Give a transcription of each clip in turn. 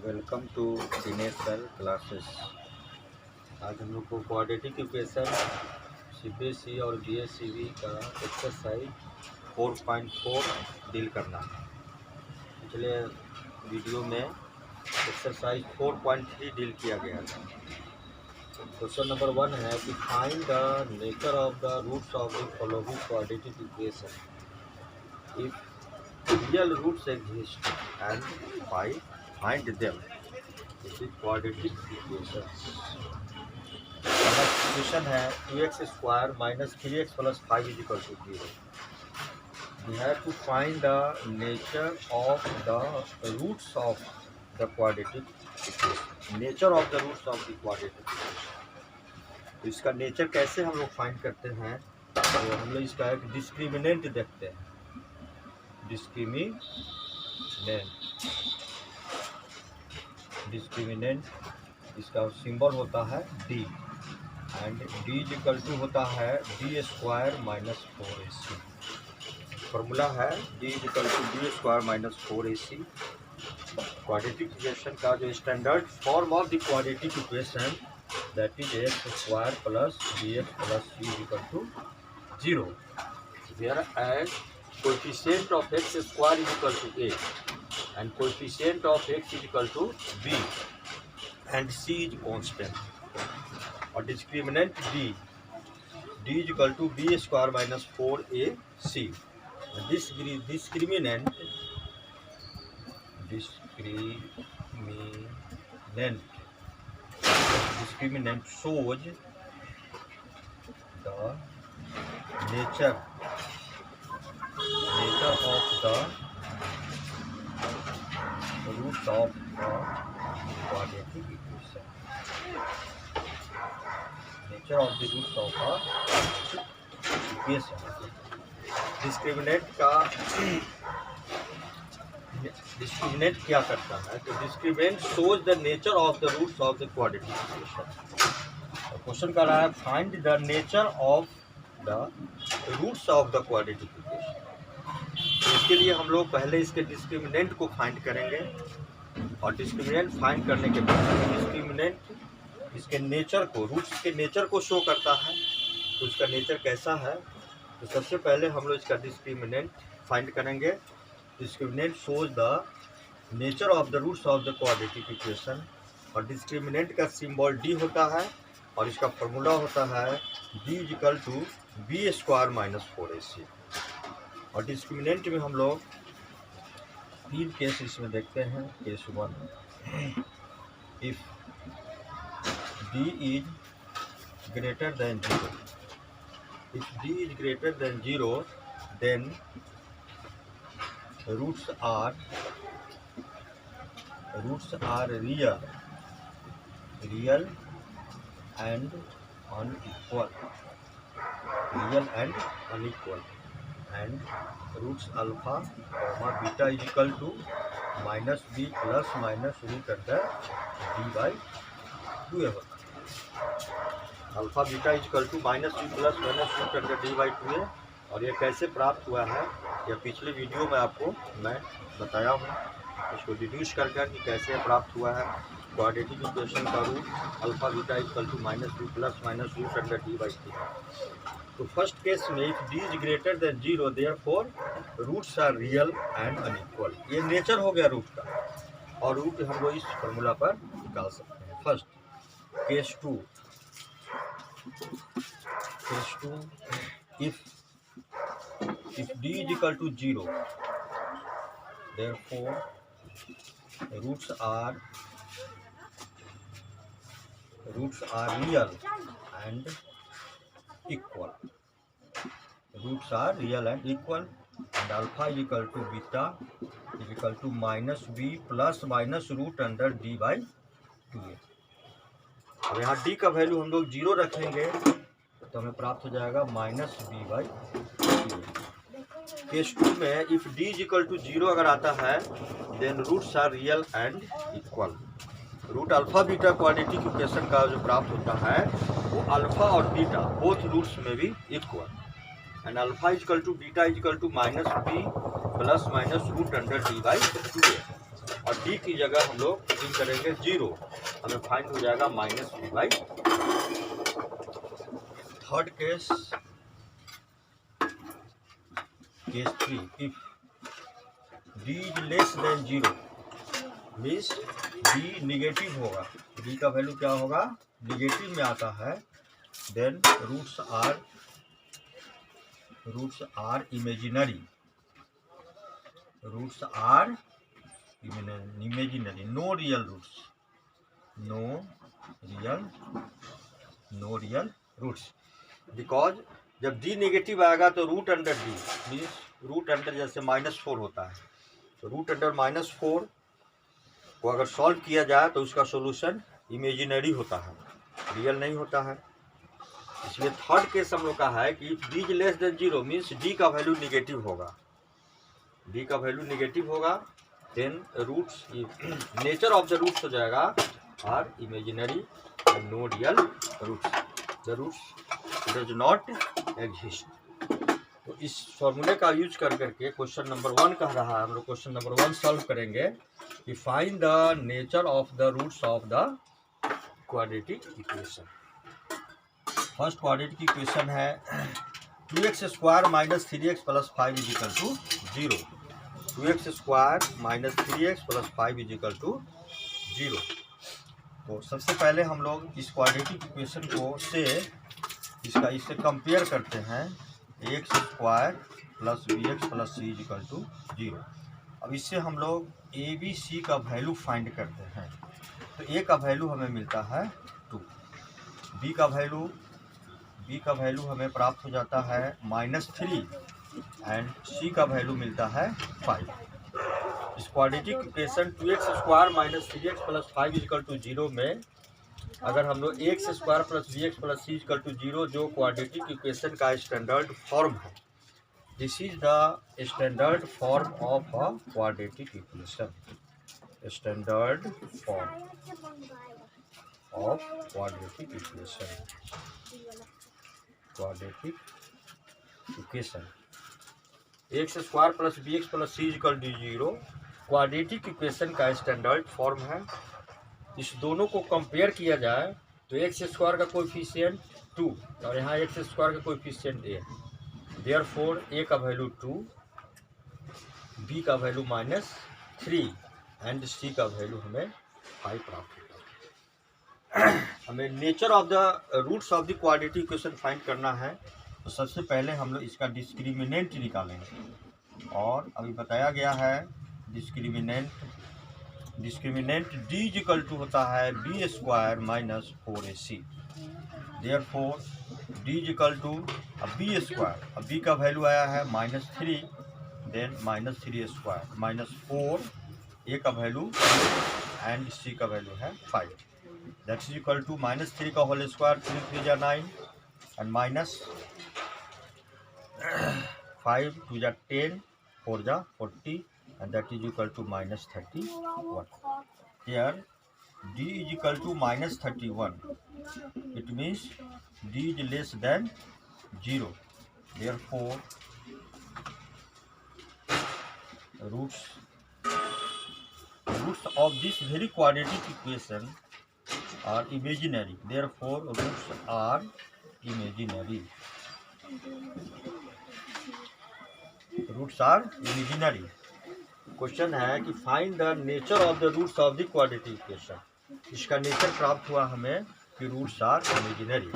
Welcome to Dinesh sir classes. आज हम लोग को क्वाड्रेटिक इक्वेशन सीबीएसई और जीएससीबी का एक्सरसाइज 4.4 डील करना है। पिछले वीडियो में एक्सरसाइज 4.3 डील किया गया था। क्वेश्चन नंबर 1 है कि find the nature of the roots of the following quadratic equation if real roots exist and find them. This is quadratic equation. Next equation है 2x square minus 3x plus 5 is equal to 0. We have to find the nature of the roots of the quadratic equation. Nature of the roots of the quadratic equation. तो इसका nature कैसे हम लोग find करते हैं, तो हम लोग इसका एक डिस्क्रिमिनेंट देखते हैं। डिस्क्रिमिनेंट इसका सिंबल होता है D and D is equal to होता है D square minus 4ac। Formula है D is equal to D square minus 4ac। Quadratic equation का जो standard form of the quadratic equation that is x square plus D X plus C is equal to 0 whereas coefficient of X square is equal to a and coefficient of x is equal to b and c is constant और discriminant d is equal to b square minus 4ac। this discriminant shows the nature of the roots of the quadratic equation. Nature of the roots of the equation. Discriminant क्या करता है, तो discriminant shows the nature of the roots of the quadratic equation. Question कर रहा है find the nature of the roots of the quadratic equation. इसके लिए हम लोग पहले इसके डिस्क्रिमिनेंट को फाइंड करेंगे और डिस्क्रिमिनेंट फाइंड करने के बाद डिस्क्रिमिनेंट इसके नेचर को, रूट्स के नेचर को शो करता है। तो इसका नेचर कैसा है, तो सबसे पहले हम लोग इसका डिस्क्रिमिनेंट फाइंड करेंगे। Discriminant shows the nature of the roots of the quadratic equation और डिस्क्रिमिनेंट का सिंबल डी होता है और इसका फॉर्मूला होता है D is equal to b square minus 4ac। और डिस्क्रिमिनेंट में हम लोग 3 केस इसमें देखते हैं। Case 1, if d is greater than 0, if d is greater than 0 then roots are real and unequal and roots alpha comma beta is equal to minus b plus minus root under d by 2a होता है। Alpha beta is equal to minus b plus minus root under d by 2a। और ये कैसे प्राप्त हुआ है, यह पिछले वीडियो में आपको मैं बताया हूँ। इसको डिड्यूस करके कि कैसे प्राप्त हुआ है। क्वाड्रेटिक इक्वेशन का root alpha beta is equal to minus b plus minus root under d by 2। तो फर्स्ट केस में if d is greater than 0 therefore roots are real and unequal. ये नेचर हो गया रूट का, और root हम लोग इस फॉर्मूला पर निकाल सकते हैं। First case 2 if d is equal to 0 therefore roots are real and equal. Roots are real and equal and alpha is equal to beta is equal to minus b plus minus root under d by 2a। अब यहाँ d का value हम लोग 0 रखेंगे तो हमें प्राप्त हो जाएगा minus b by 2a। Case 2 में if d is equal to 0 अगर आता है then roots are real and equal. Root alpha beta quadratic equation का जो प्राप्त होता है वो अल्फा और बीटा बोथ रूट्स में भी equal and alpha is equal to beta is equal to minus b plus minus root under d by 2a। और डी की जगह हम लोग पुटिंग करेंगे 0, हमें फाइंड हो जाएगा -3/। Third case 3, if d is less than 0 means d negative होगा, d का वैल्यू क्या होगा, निगेटिव में आता है, then roots are imaginary, no real roots, because जब d नेगेटिव आएगा तो root under d means root under जैसे -4 होता है, तो रूट अंडर -4 को अगर सॉल्व किया जाए तो उसका सॉल्यूशन इमेजिनरी होता है, रियल नहीं होता है। इसलिए थर्ड केस हम लोग का है कि if d is less than 0 means d का वैल्यू निगेटिव होगा, then roots nature of the roots हो जाएगा are imaginary and no real roots, the roots does not exist. तो इस फॉर्मूले का यूज करके क्वेश्चन नंबर 1 कह रहा है, हम लोग क्वेश्चन नंबर 1 सॉल्व करेंगे कि find the nature of the roots of the quadratic equation. First quadratic equation है 2x² - 3x + 5 = 0, 2x² - 3x + 5 = 0। तो सबसे पहले हम लोग इस क्वाड्रेटिक इक्वेशन को इससे कंपेयर करते हैं, x² + bx + c = 0। अब इससे हम लोग a b c का वैल्यू फाइंड करते हैं, तो a का वैल्यू हमें मिलता है 2, b का वैल्यू हमें प्राप्त हो जाता है -3 एंड c का वैल्यू मिलता है 5। इस क्वाड्रेटिक इक्वेशन 2x² - 3x + 5 = 0 में अगर हम लोग x² + bx + c = 0 जो क्वाड्रेटिक इक्वेशन का स्टैंडर्ड फॉर्म है, this is the standard form of a quadratic equation, standard form of quadratic equation x² + bx + c = 0 quadratic equation का स्टैंडर्ड फॉर्म है। इस दोनों को कंपेयर किया जाए तो x² का कोएफिशिएंट 2 और यहाँ x² का कोएफिशिएंट a, देयरफॉर a का वैल्यू 2, b का वैल्यू -3 एंड c का वैल्यू हमें 5 प्राप्त होता है। हमें nature of the roots of the quadratic equation find करना है, तो सबसे पहले हम लोग इसका डिस्क्रिमिनेंट निकालेंगे, और अभी बताया गया है डिस्क्रिमिनेंट d = होता है b² - 4ac, देयरफॉर d = अब b², अब b का वैल्यू आया है -3, देन -3² -4, a का वैल्यू एंड c का वैल्यू है 5, दैट इज इक्वल टू -3 का whole square 3 3 = 9 and -5 2 = 10 4 = 40 and that is equal to -31. Here d is equal to -31, it means d is less than 0, therefore roots of this very quadratic equation are imaginary, therefore roots are imaginary. Question है कि find the nature of the roots of the quadratic equation. इसका nature प्राप्त हुआ हमें कि roots are imaginary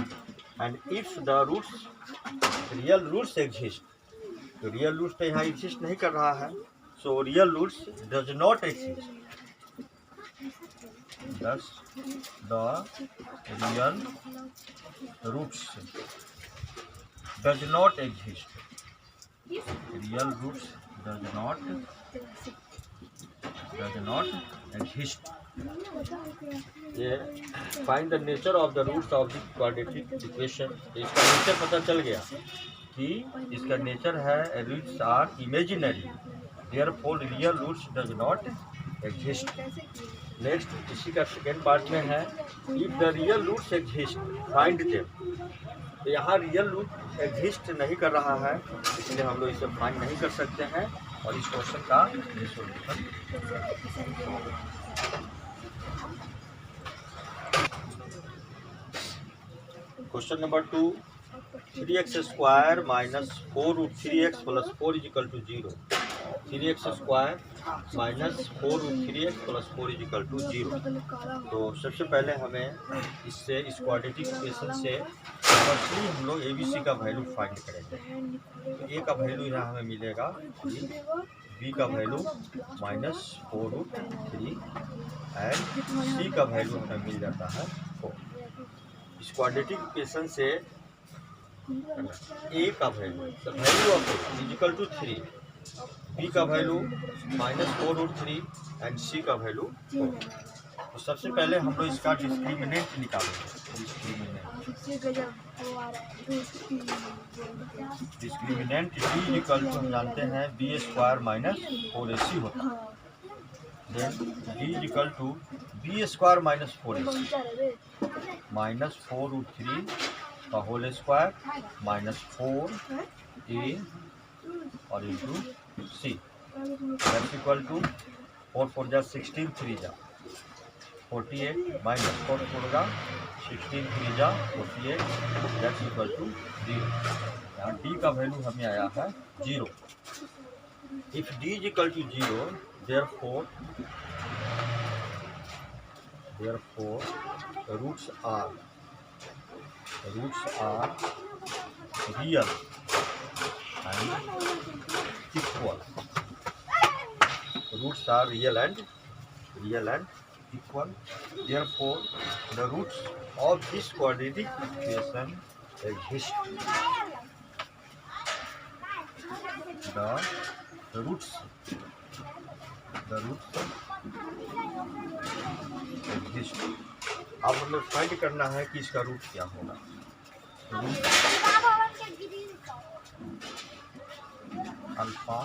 and if the roots real roots exist, तो real roots तो यहाँ एग्जिस्ट नहीं कर रहा है, so real roots does not exist, thus the real roots does not exist, real roots does not exist. ये find the nature of the roots of the quadratic equation, इसका nature पता चल गया कि इसका नेचर है roots are imaginary, therefore real roots does not exist. Next इसी का सेकेंड पार्ट में है if the real roots exist find them, तो यहाँ रियल रूट एग्जिस्ट नहीं कर रहा है, इसलिए हम लोग इसे फाइंड नहीं कर सकते हैं। और इस क्वेश्चन का ये solution. Question number 2, 3x square minus 4√3x plus 4 is equal to 0। 3x square minus 4√3x plus 4 is equal to 0। तो सबसे पहले हमें इससे इस क्वाड्रेटिक इक्वेशन से फर्स्टली हम लोग ABC का वैल्यू फाइंड करेंगे। तो A का वैल्यू यहाँ हमें मिलेगा 3, B का वैल्यू माइनस 4√3 एंड C का वैल्यू हमें मिल जाता है 4। इस क्वाड्रेटिक इक्वेशन से A का value of A is equal to 3, B का वैल्यू माइनस 4√3 एंड C का वैल्यू 4। तो सबसे पहले हम लोग इसका डिस्क्रिमिनेंट निकालेंगे। डिस्क्रिमिनेंट D इक्वल टू हम जानते हैं B स्क्वायर माइनस 4AC होता है। Then D equal to B square minus 4AC minus 4√3 का होल स्क्वायर माइनस 4A और into C that's equal to 4 4 जा 16 3 जा 48 माइनस 4 4 जा 16 3 जा 48 दैट्स इक्वल टू 0। यहाँ D का वैल्यू हमें आया है 0। If D is equal to 0 therefore roots are real and equal. Roots are real and equal. Therefore, the roots of this quadratic equation exist. The roots exist. अब हमें find करना है कि इसका रूट क्या होगा। Alpha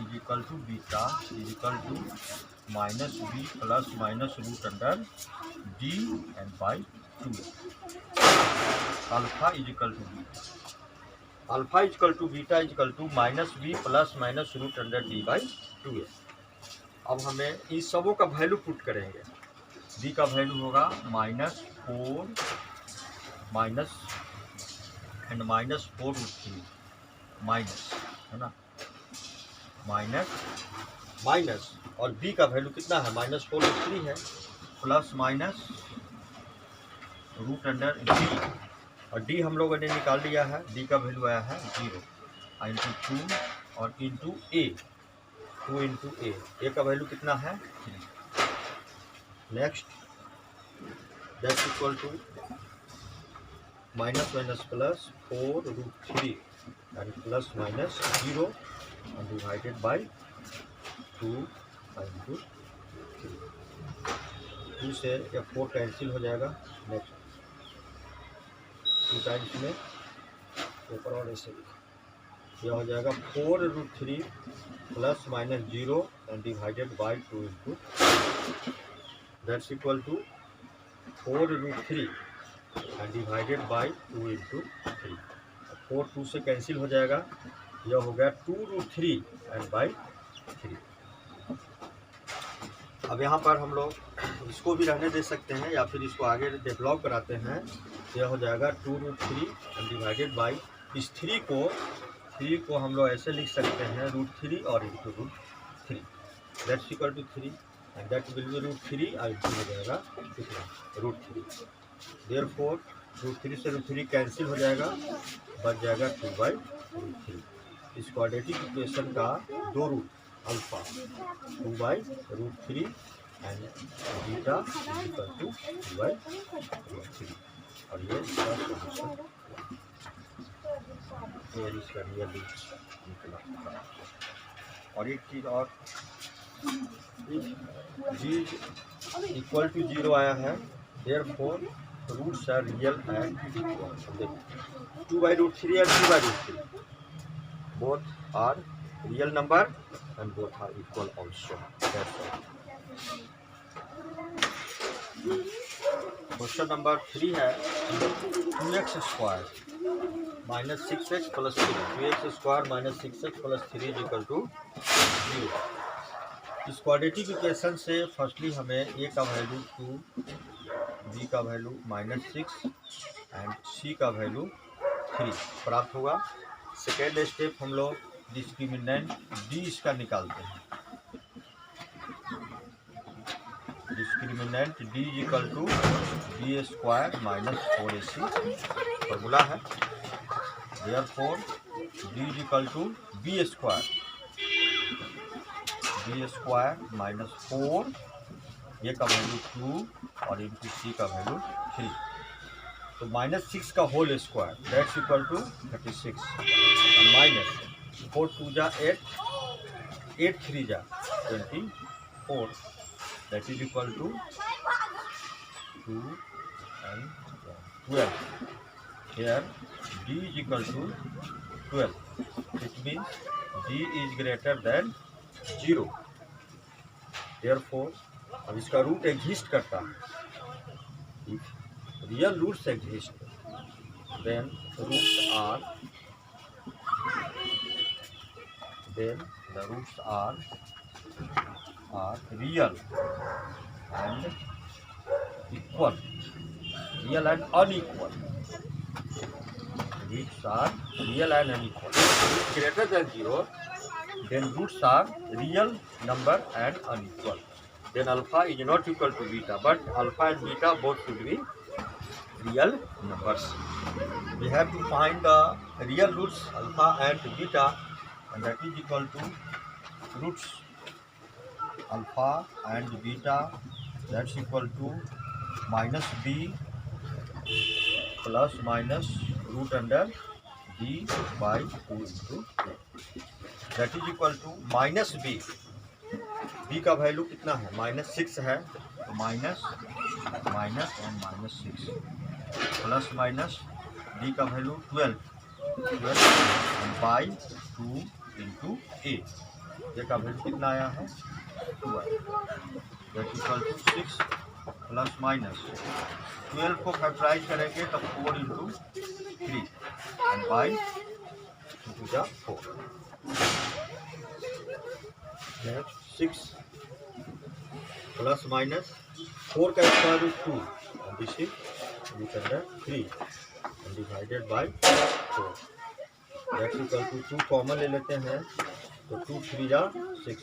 is equal to beta is equal to minus b plus minus root under d and by 2। Alpha is equal to beta, alpha is equal to beta is equal to minus b plus minus root under d by 2। अब हमें इन सबों का value put करेंगे। B का value होगा minus 4 minus and minus 4√3 minus, है ना, माइनस और बी का वैल्यू कितना है माइनस 4√3 है plus minus root under d और डी हम लोगों ने निकाल लिया है। डी का वैल्यू आया है 0 इंटू 2 और इंटू ए 2 इंटू ए का वैल्यू कितना है 3। Next that's equal to minus minus plus 4√3 and plus minus 0 and divided by 2 into 3। 2 से या 4 कैंसिल हो जाएगा। नेक्स्ट 2 टाइम्स में ऊपर और ऐसे यह हो जाएगा 4√3 plus minus 0 and divided by 2 into that's equal to 4√3 and divided by 2 into 3। 4 2 से कैंसिल हो जाएगा, यह हो गया 2√3 एंड बाई 3। अब यहाँ पर हम लोग इसको भी रहने दे सकते हैं या फिर इसको आगे डेवलप कराते हैं। यह हो जाएगा 2√3 एंड डिवाइडेड बाई इस 3 को हम लोग ऐसे लिख सकते हैं √3 और into √3 that's equal to 3 and that will be √3 और इंटू हो जाएगा √3। देयरफॉर √3 से √3 कैंसिल हो जाएगा, बच जाएगा 2/√3। इस क्वाड्रेटिक इक्वेशन का दो root alpha 2/√3 and beta equal to 2/√3 और ये इसका सॉल्यूशन इसका रियल निकला। और एक चीज़ और, जी इक्वल टू 0 आया है, therefore roots are real and equal. 2/√3 and 3/√3 both are real number and both are equal also. That's all. Question number 3 है 2x square -6x + 3, 2x² - 6x + 3 = 0। इस क्वाड्रेटिक इक्वेशन से फर्स्टली हमें a का value 2, b का value -6 and c का value 3 प्राप्त होगा। Second step हम लोग डिस्क्रिमिनेंट d इसका निकालते हैं। Discriminant d = b² - 4ac formula है। देयरफॉर d = b² - 4, a का वैल्यू 2 और इंटू c का वैल्यू 3। तो -6 का whole square that's equal to 36 और माइनस 4 2 जा 8, 8 3 जा 24, that is equal to 2 and 12. Here d is equal to 12. It means d is greater than 0. Therefore, अब इसका रूट एग्जिस्ट करता है। Real roots exist, then the roots are real and equal, real and unequal. Roots are real and unequal. If greater than 0, then roots are real number and unequal. Then alpha is not equal to beta, but alpha and beta both should be real numbers. We have to find the real roots alpha and beta, and that is equal to roots alpha and beta, that's equal to -b plus minus root under d by 2 into a, that is equal to -b। b का value कितना है? -6 है, तो minus and -6 plus minus d का value 12 by 2 into a, का value कितना आया है? 2 आया, that equal to 6 plus minus 12 को फैक्टराइज करेंगे तो 4 इंटू 3 एंड बाई 2 जा 4, 6 प्लस माइनस 4 का square root 2, this is root under 3 and divided by 4, that's equal to 2 common ले लेते हैं तो 2 3 जा 6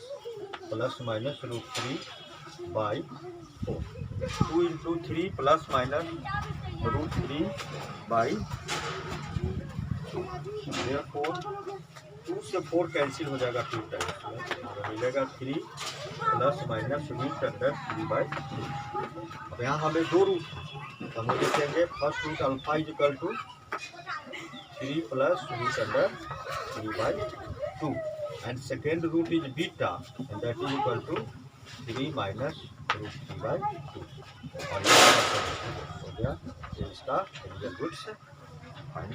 plus minus root 3 by 4, 2 into 3 plus minus root 3 by 2, therefore 2 से 4 कैंसिल हो जाएगा 2 टाइम्स, मिलेगा 3 plus minus root under 3 by 2। अब यहाँ हमें 2 रूट हम लिखेंगे, first root alpha is equal to 3 plus root under 3 by 2 and second root is beta and that is equal to 3 minus root 3 by 2 और हो गया इसका real roots find.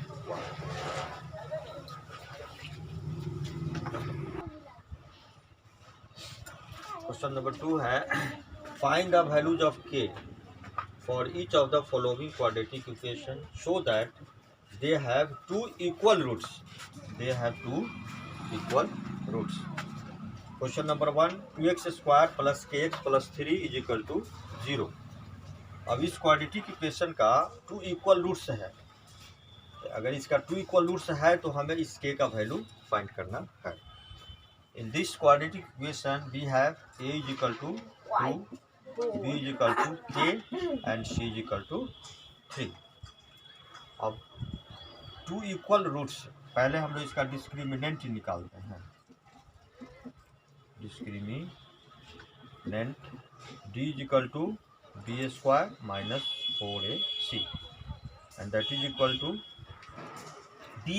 Question number 2 है, find the values of k for each of the following quadratic equation so that they have two equal roots. Question number 1, 2x² plus kx plus 3 is equal to 0. अब इस quadratic equation का 2 equal roots है, अगर इसका 2 equal roots है तो हमें इस k का वैल्यू फाइंड करना है। In this quadratic equation we have a is equal to 2, b is equal to k and c is equal to 3। अब 2 इक्वल रूट्स, पहले हम लोग इसका डिस्क्रिमिनेंट निकालते हैं। Discriminant d is equal to b² minus 4ac and that is equal to d²।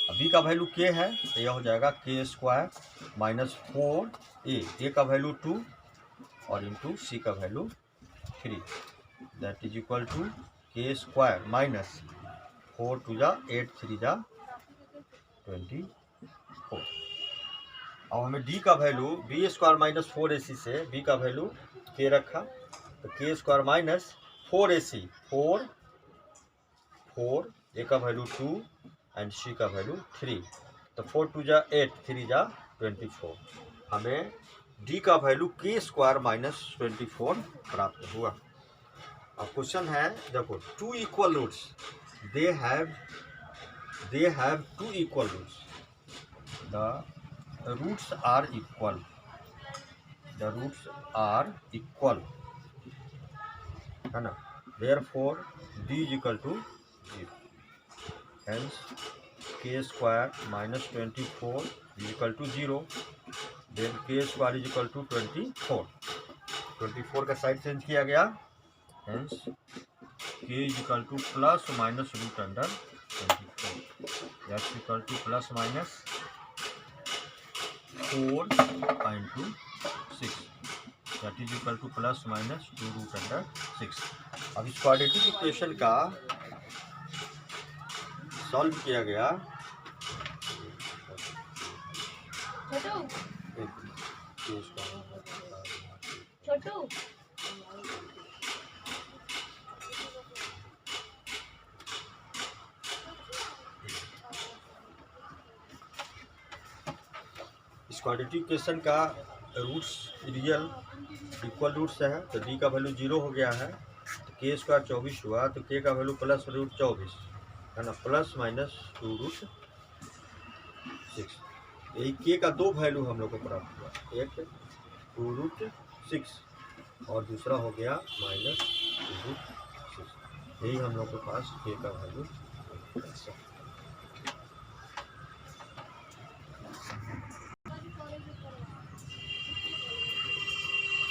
अब b का value k है तो यह हो जाएगा k² माइनस 4a का वैल्यू 2 और इंटू c का value 3, that is equal to k² minus 4 2 जा 8 3 जा 24। अब हमें d का वैल्यू b² माइनस 4ac से b का वैल्यू k रखा तो k² माइनस 4ac 4 ए का वैल्यू 2 एंड सी का वैल्यू 3। तो 4 2 जा 8, 3 जा 24। हमें डी का वैल्यू के स्क्वायर माइनस 24 प्राप्त हुआ। अब क्वेश्चन है, देखो, two equal roots, they have two equal roots, the roots are equal, the roots are equal, है ना। Therefore D is equal to 0, hence K square minus 24 is equal to 0, then K square is equal to 24 का side change किया गया, hence K is equal to plus minus root under 24, that's equal to plus minus 4 into 6, that is equal to plus minus 2 root under 6। अब इस quadratic equation का solve किया गया। छोटू इस quadratic equation का रूट्स रियल इक्वल रूट्स है, तो D का वैल्यू 0 हो गया है, तो के स्क्वायर 24 हुआ, तो के का वैल्यू प्लस रूट 24, है ना, प्लस माइनस 2 रूट 6। यही के का दो वैल्यू हम लोग को प्राप्त हुआ, एक 2 रूट 6 और दूसरा हो गया माइनस 2 रूट 6। यही हम लोग के पास के का वैल्यू।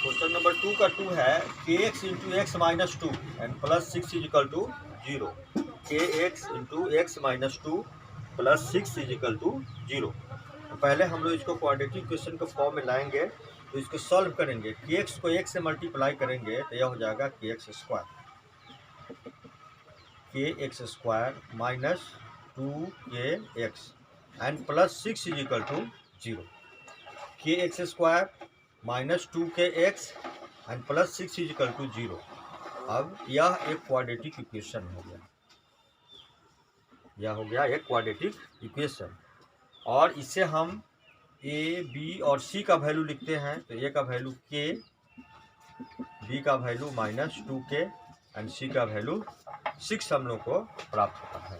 क्वेश्चन नंबर 2 का 2 है, k x into x minus 2 and plus 6 is equal to 0। K x into x minus 2 plus 6 is equal to 0। तो पहले हम लोग इसको क्वाड्रेटिक इक्वेशन के फॉर्म में लाएंगे, तो इसको सॉल्व करेंगे। के एक्स को एक्स से मल्टीप्लाई करेंगे तो यह हो जाएगा के x square minus 2 k x and plus 6 is equal to 0। K x square minus 2 k x and plus 6 is equal to 0। अब यह एक क्वाड्रेटिक इक्वेशन हो गया, यह हो गया एक क्वाड्रेटिक इक्वेशन। और इसे हम ए बी और सी का वैल्यू लिखते हैं, तो ए का वैल्यू के, बी का वैल्यू माइनस 2 के एंड सी का वैल्यू 6 हम लोग को प्राप्त होता है।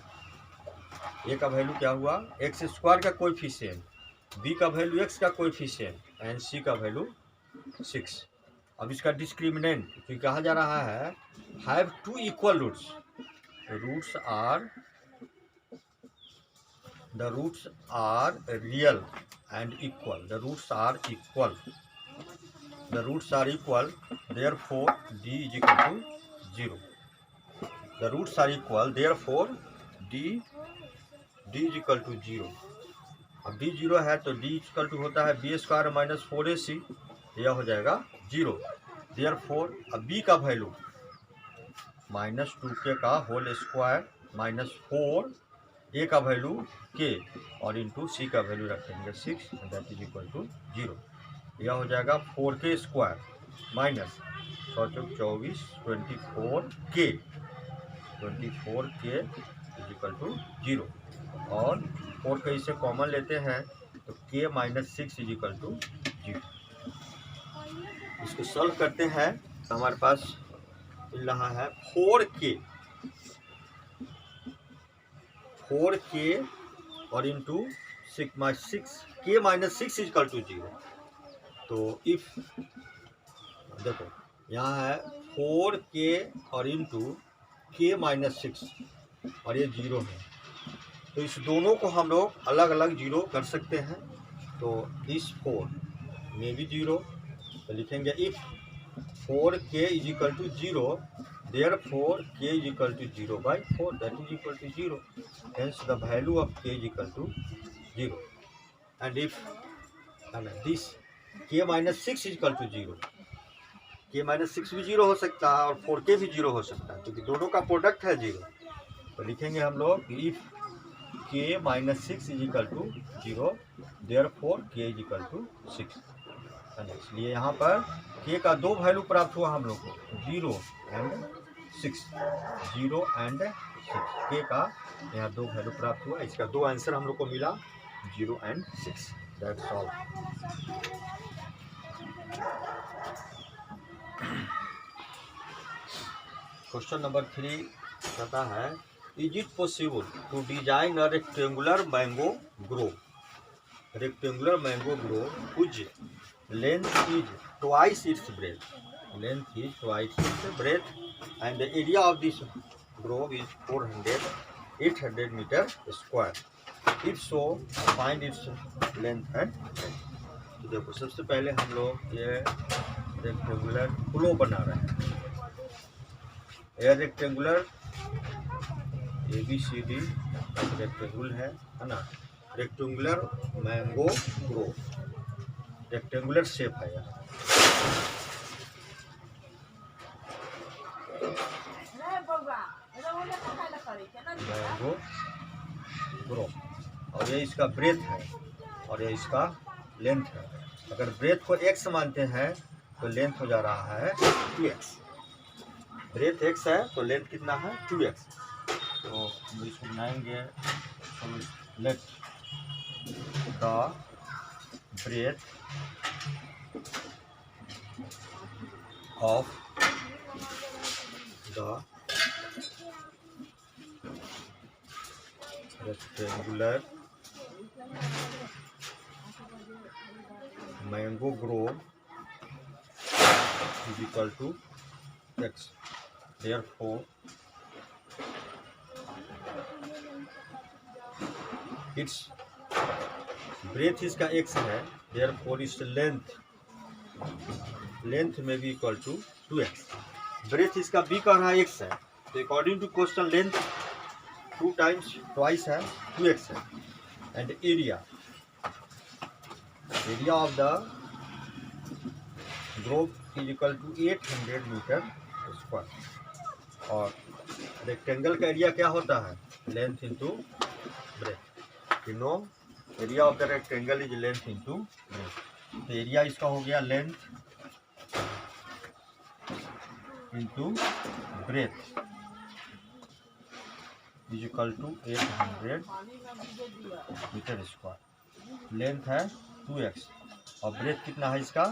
ए का वैल्यू क्या हुआ, एक्स स्क्वायर का कोएफिशिएंट, बी का वैल्यू एक्स का कोएफिशिएंट एंड सी का वैल्यू 6। अब इसका डिस्क्रिमिनेंट तो कहा जा रहा है, have two equal roots, roots are, the roots are real and equal, the roots are equal, the roots are equal, therefore d is equal to 0, the roots are equal, therefore d is equal to 0। अब d 0 है तो d equal to होता है B square minus 4ac, यह हो जाएगा 0। Therefore अब b का वैल्यू माइनस 2k का होल स्क्वायर माइनस 4, ए का वैल्यू के और इंटू सी का वैल्यू रखेंगे 6, दैट इज इक्वल टू 0। यह हो जाएगा 4k square minus 24 24k is equal to 0। और 4k इसे कॉमन लेते हैं तो k minus 6 is equal to 0। इसको सॉल्व करते हैं तो हमारे पास मिल रहा है 4k और इंटू 6 के माइनस 6 इज इक्वल टू 0। तो इफ देखो यहाँ है 4k और इंटू के माइनस 6 और ये 0 है, तो इस दोनों को हम लोग अलग अलग 0 कर सकते हैं। तो इस 4 में भी 0, तो लिखेंगे if 4k is equal to 0, therefore k is equal to 0 by 4, that is equal to 0, hence the value of k is equal to 0। and if this k minus 6 is equal to 0, k minus 6 भी 0 हो सकता है और 4k भी 0 हो सकता है, क्योंकि दोनों का प्रोडक्ट है 0। तो लिखेंगे हम लोग if k minus 6 is equal to 0, therefore k is equal to 6। इसलिए यहाँ पर k का दो वैल्यू प्राप्त हुआ हम लोग को, 0 एंड 6, 0 एंड 6 के का यहाँ 2 वैल्यू प्राप्त हुआ। इसका 2 आंसर हम लोग को मिला 0 and 6। That's all. Question number 3 कहता है is it possible to design a rectangular mango grove whose length is twice its breadth and the area of this grove is 800 meter square. If so, find its length and breadth. तो देखो सबसे पहले हम लोग ये rectangular globe बना रहे हैं। ये रेक्टेंगुलर ABCD रेक्टेंगुलर है ना। Rectangular mango Grove, rectangular shape है यहाँ। मैंगो ग्रोव और ये इसका ब्रेथ है और ये इसका लेंथ है। अगर ब्रेथ को x मानते हैं तो लेंथ हो जा रहा है 2x। ब्रेथ x है तो लेंथ कितना है 2x। तो हम इसको बनाएंगे। Let the breadth of the rectangular mango grove is equal to x. Therefore, its breadth इसका x है। Therefore, its length में भी equal to 2x. breadth इसका b का रहा x है। तो according to question length 2 times twice है 2x है। and area of the grove is equal to 800 meter square। और रेक्टेंगल का एरिया क्या होता है length into breadth. You know area of the rectangle is length into breadth. तो area इसका हो गया length into breadth is equal to 800 metre square. Length है 2x और ब्रेथ कितना है इसका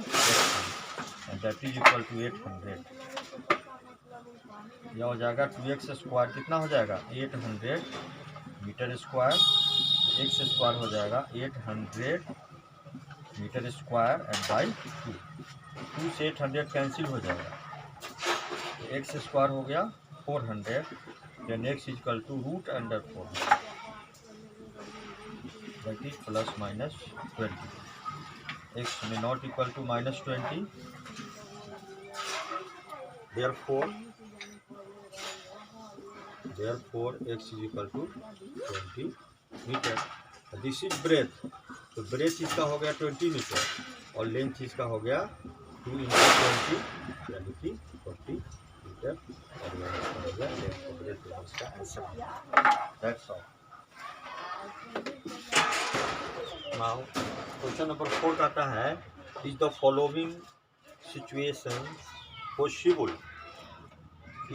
दैट इज इक्वल टू 800। यह हो जाएगा 2x स्क्वायर कितना हो जाएगा 800 मीटर स्क्वायर। x स्क्वायर हो जाएगा 800 मीटर स्क्वायर एंड बाई 2 से 800 कैंसिल हो जाएगा। x स्क्वायर हो गया 400 then x is equal to root under 4 that is plus minus 20। x may not equal to minus 20, therefore x is equal to 20 meter। this is breadth। तो breadth इसका हो गया 20 metre और length इसका हो गया 2 into 20 यानी कि 40 मीटर। और हो गया लेंथ और ब्रेथ इसका answer. That's all. Now question number 4 कहता है is the following situation possible.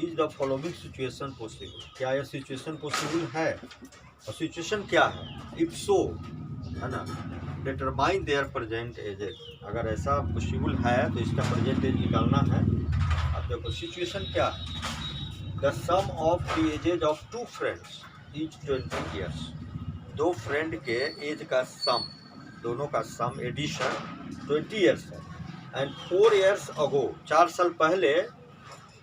Is the following situation possible. क्या यह सिचुएशन पॉसिबल है और सिचुएशन क्या है। इफ सो है ना डिटरमाइन देयर प्रेजेंट एजेस। अगर ऐसा पॉसिबल है तो इसका प्रेजेंट एज निकालना है। अब देखो सिचुएशन क्या है। The sum of the ages of 2 friends is 20 years. 2 friend के एज का सम, दोनों का सम एडिशन 20 ईयर्स है। एंड 4 ईयर्स अगो 4 साल पहले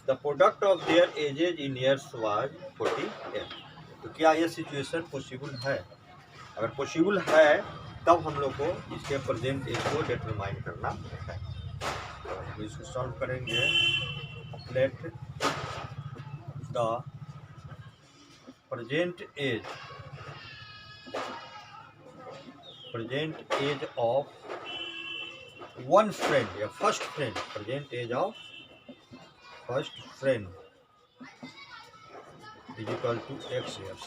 the product of their ages in years was 40 years. तो क्या यह सिचुएशन पॉसिबल है। अगर पॉसिबल है तब हम लोग को इसके प्रेजेंट एज को डिटरमाइन करना है। तो इसको सॉल्व करेंगे। Let the present age of one friend या first friend. Present age of first friend is equal to x years.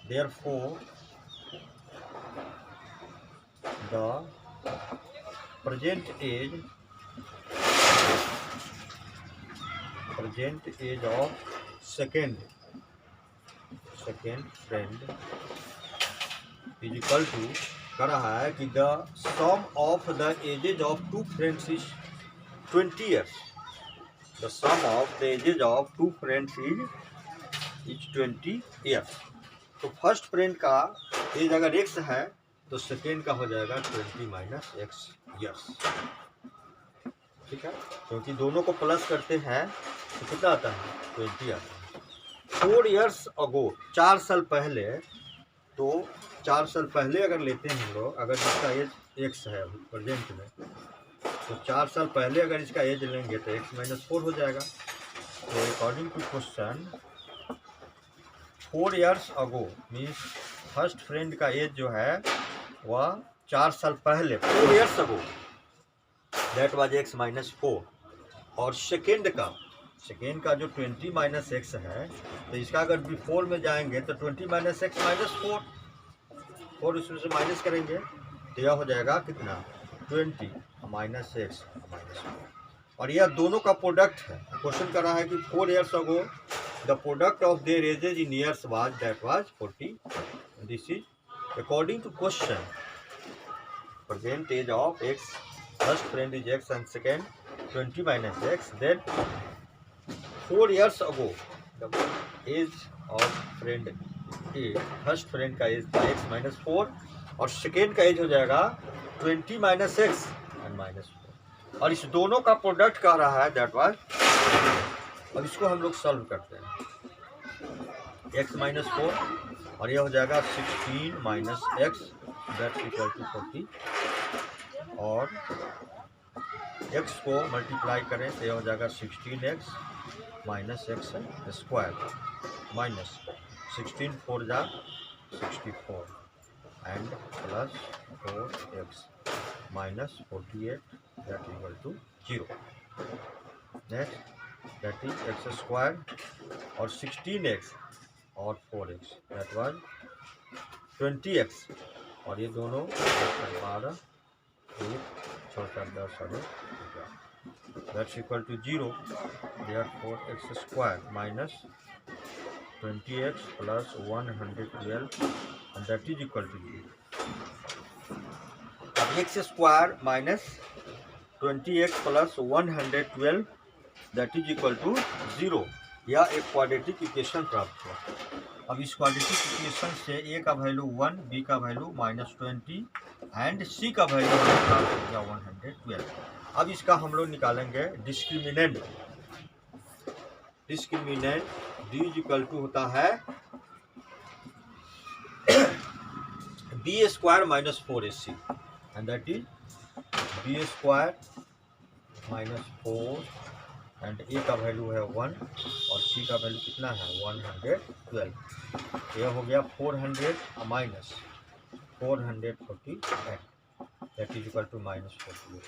Therefore, the present age of second second friend is equal to कर रहा है कि the sum of the ages of two friends is 20 years. The sum of the ages of two friends is 20 years. तो first friend का age अगर x है तो second का हो जाएगा 20 माइनस एक्स ईयर्स। ठीक है, क्योंकि दोनों को प्लस करते हैं तो कितना आता है 20 आता है। 4 ईयर्स अगो, 4 साल पहले, तो 4 साल पहले अगर लेते हैं हम लोग, अगर जिसका एज एक्स है अभी प्रेजेंट में, तो 4 साल पहले अगर इसका एज लेंगे तो एक्स माइनस 4 हो जाएगा। तो according to question 4 years ago means first friend का एज जो है वह 4 साल पहले, 4 years ago, that was x minus 4। और सेकेंड का जो 20 माइनस एक्स है, तो इसका अगर बिफोर में जाएंगे तो 20 माइनस एक्स माइनस 4 उसमें से माइनस करेंगे तो यह हो जाएगा कितना 20 माइनस एक्स माइनस 4। और यह दोनों का प्रोडक्ट है। क्वेश्चन कर रहा है कि 4 years ago the product of their ages in years was that was 40। This is according to question present age of x, first friend is x and second 20 minus x, then 4 years ago the age of friend A, first friend का as था x minus 4 और second का as हो जाएगा 20 minus x and minus 4। और इस दोनों का प्रोडक्ट कह रहा है दैट वाज। अब इसको हम लोग सॉल्व करते हैं। x माइनस 4 और यह हो जाएगा 16 minus x that equal to 40। और x को मल्टीप्लाई करें तो यह हो जाएगा 16x minus x square minus 16 4 जा 64 and plus 4x minus 48 that equal to 0। Next that is x square और 16x और 4x दैट वाज 20x और ये दोनों 12 छोटा 10 और that's equal to 0। Therefore x square minus 20x plus 112 and that is equal to 0। अब x square minus 20x plus 112 that is equal to 0। यह एक क्वाड्रेटिक इक्वेशन प्राप्त हुआ। अब इस क्वाड्रेटिक इक्वेशन से a का वैल्यू 1, b का वैल्यू -20 एंड c का वैल्यू प्राप्त हो गया 112। अब इसका हम लोग निकालेंगे discriminant. d is equal to होता है b square minus 4ac and that is b square minus 4 and a का वैल्यू है 1 और c का वैल्यू कितना है 112। यह हो गया 400 minus 448 that is equal to -48।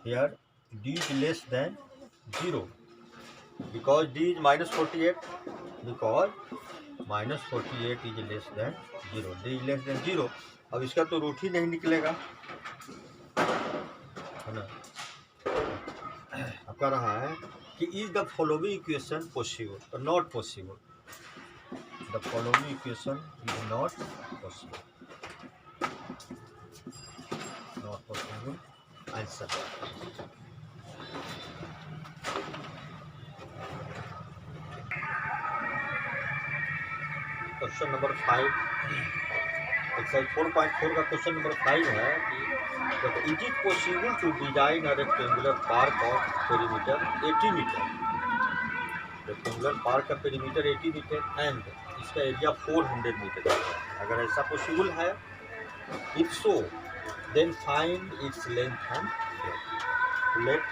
Here d is less than 0 because d is -48 because -48 is less than 0। d is less than 0। अब इसका तो रूट ही नहीं निकलेगा है ना। अब कह रहा है कि is the following equation possible, not possible. The following equation is not possible, not possible answer. Question number 5 exercise 4.4 का क्वेश्चन नंबर 5 है कि is it possible to design a rectangular park of perimeter 80 meter. Rectangular park का perimeter 80 meter and इसका area 400 meter है। अगर ऐसा possible है, if so then find its length and breadth. Let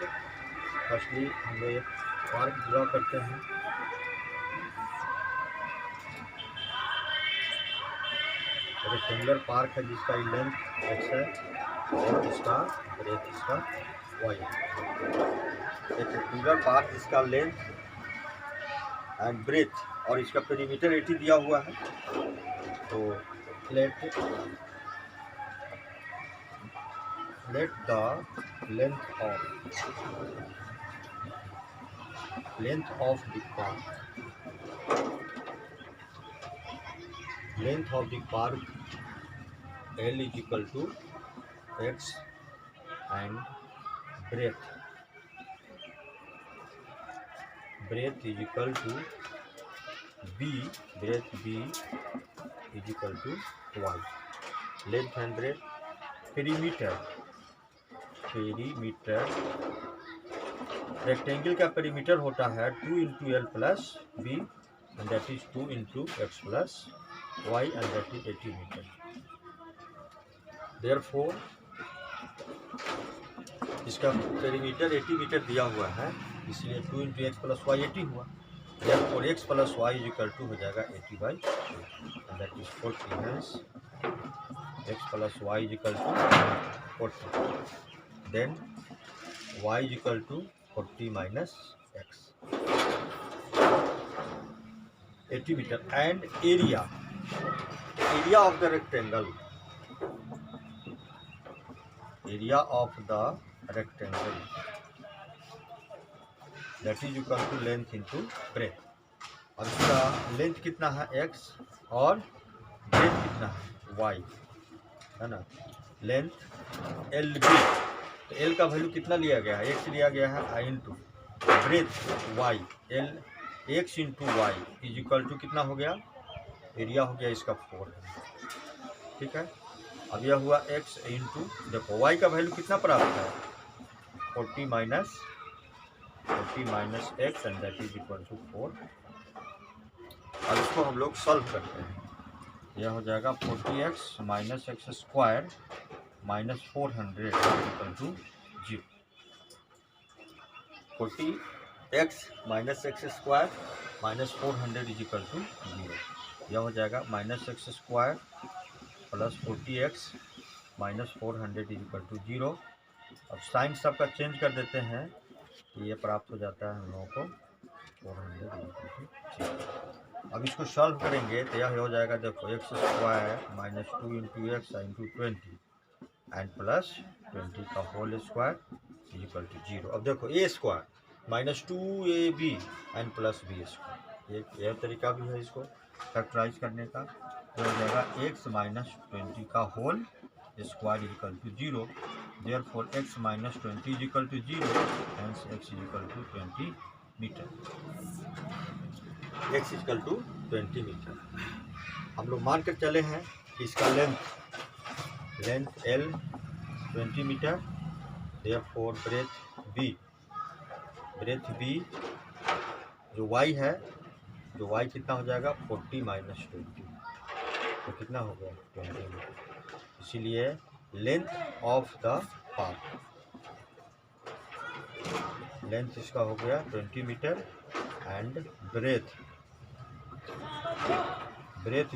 firstly हम लोग एक पार्क ड्रॉ करते हैं। रेक्टेंगुलर पार्क है जिसका लेंथ x है और इसका ब्रेथ इसका y है। एक रेक्टेंगुलर पार्क जिसका लेंथ एंड ब्रेथ और इसका पेरीमीटर 80 दिया हुआ है। तो let the length of the park length of the curve L is equal to x and breadth is equal to b, breadth b is equal to y. Length and breadth. perimeter rectangle का perimeter होता है 2 into L plus b and that is 2 into x plus y and that is 80 meter. Therefore इसका perimeter 80 metre दिया हुआ है, इसलिए 2 into x plus y 80 हुआ. Therefore x plus y is equal to हो जाएगा 80/2 and that is 40. Hence x plus y is equal to 40. Then y is equal to 40 minus x. 80 meter. And area of the rectangle. Area of the rectangle that is equal to length into breadth. और इसका length कितना है x और breath कितना है y, है ना. Length L B, तो एल का वैल्यू कितना लिया गया है, x लिया गया है आई into breadth y, L X into Y is equal to कितना हो गया, एरिया हो गया इसका 4 है. ठीक है. अब यह हुआ x इंटू, देखो y का वैल्यू कितना प्राप्त है 40 minus x and that is equal to 4. अब इसको हम लोग सॉल्व करते हैं. यह हो जाएगा 40x minus x square minus 400 equal to 0. 40x minus x square minus 400 is equal to 0. यह हो जाएगा minus x square plus 40x minus 400 is equal to 0. अब साइन सबका चेंज कर देते हैं तो ये प्राप्त हो जाता है हम लोगों को 400 इज इक्वल टू 0. अब इसको सॉल्व करेंगे तो यह हो जाएगा, देखो X square minus 2 into X into 20 and plus 20 का whole square is equal to 0. अब देखो A square minus 2ab and plus B square, यह तरीका भी है इसको फैक्टराइज करने का. तो हो जाएगा x माइनस 20 का whole square is equal to 0. Therefore x minus 20 is equal to 0 hence x is equal to 20 meter. x is equal to 20 meter. हम लोग मान कर चले हैं कि इसका length L 20 meter. Therefore breadth B जो y है, जो y कितना हो जाएगा 40 माइनस 20, तो कितना हो गया 20 मीटर. इसीलिए length of the part, length इसका हो गया 20 मीटर एंड ब्रेथ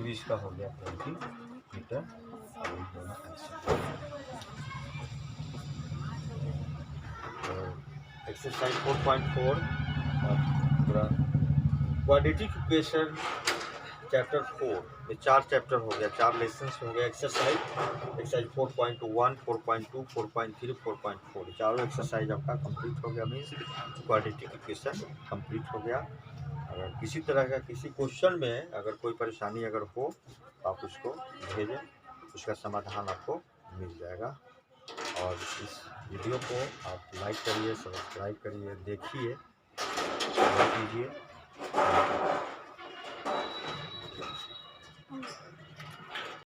भी इसका हो गया 20 मीटर. तो एक्सरसाइज 4.4 पूरा क्वाड्रेटिक इक्वेशन चैप्टर 4, ये 4 चैप्टर हो गया, 4 लेसन हो गया. एक्सरसाइज 4.1, 4.2, 4.3, 4.4 चारों एक्सरसाइज आपका कंप्लीट हो गया. मीन्स क्वाड्रेटिक इक्वेशन कंप्लीट हो गया. अगर किसी तरह का किसी क्वेश्चन में अगर कोई परेशानी अगर हो तो आप उसको भेजें, उसका समाधान आपको मिल जाएगा. और इस वीडियो को आप लाइक करिए, सब्सक्राइब करिए, देखिए, कीजिए.